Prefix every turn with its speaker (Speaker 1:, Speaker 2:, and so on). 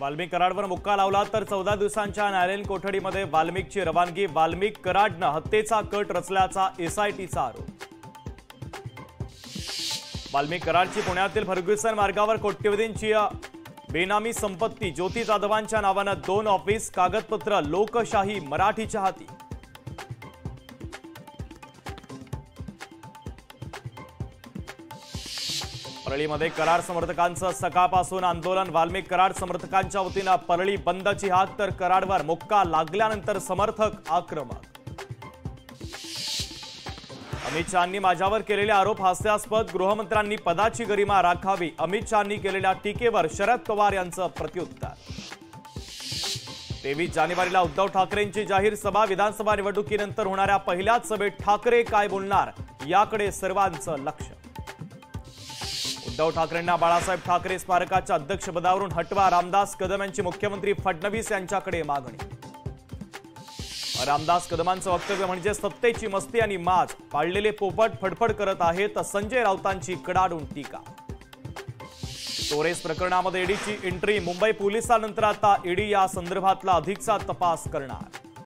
Speaker 1: वाल्मिक कराडवर मुक्का लावला तर 14 दिवसांच्या न्यायालयीन कोठडीमध्ये वाल्मिकची रवानगी। वाल्मिक कराडनं हत्येचा कट रचल्याचा एसआयटीचा आरोप। वाल्मिक कराडची पुण्यातील फर्ग्युसन मार्गावर कोट्यवधींची बेनामी संपत्ती। ज्योती जाधवांच्या नावानं 2 ऑफिस, कागदपत्र, लोकशाही मराठीच्या हाती। परळीमध्ये कराड समर्थकांचं सकाळपासून आंदोलन। वाल्मिक कराड समर्थकांच्या वतीनं परळी बंदची हाक, तर कराडवर मुक्का लागल्यानंतर समर्थक आक्रमक। अमित शहांनी माझ्यावर केलेले आरोप हास्यास्पद। गृहमंत्र्यांनी पदाची गरिमा राखावी। अमित शहांनी केलेल्या टीकेवर शरद पवार यांचं प्रत्युत्तर। 23 जानेवारीला उद्धव ठाकरेंची जाहीर सभा। विधानसभा निवडणुकीनंतर होणाऱ्या पहिल्याच सभेत ठाकरे काय बोलणार याकडे सर्वांचं लक्ष। उद्धव ठाकरेंना बाळासाहेब ठाकरे स्मारकाच्या अध्यक्षपदावरून हटवा। रामदास कदम यांची मुख्यमंत्री फडणवीस यांच्याकडे मागणी। रामदास कदमांचं वक्तव्य म्हणजे सत्तेची मस्ती आणि माज। पाळलेले पोपट फडफड करत आहेत। संजय राऊतांची कडाडून टीका। स्टोरेज प्रकरणामध्ये ईडीची एंट्री। मुंबई पोलिसांनंतर आता ईडी या संदर्भातला अधिकचा तपास करणार।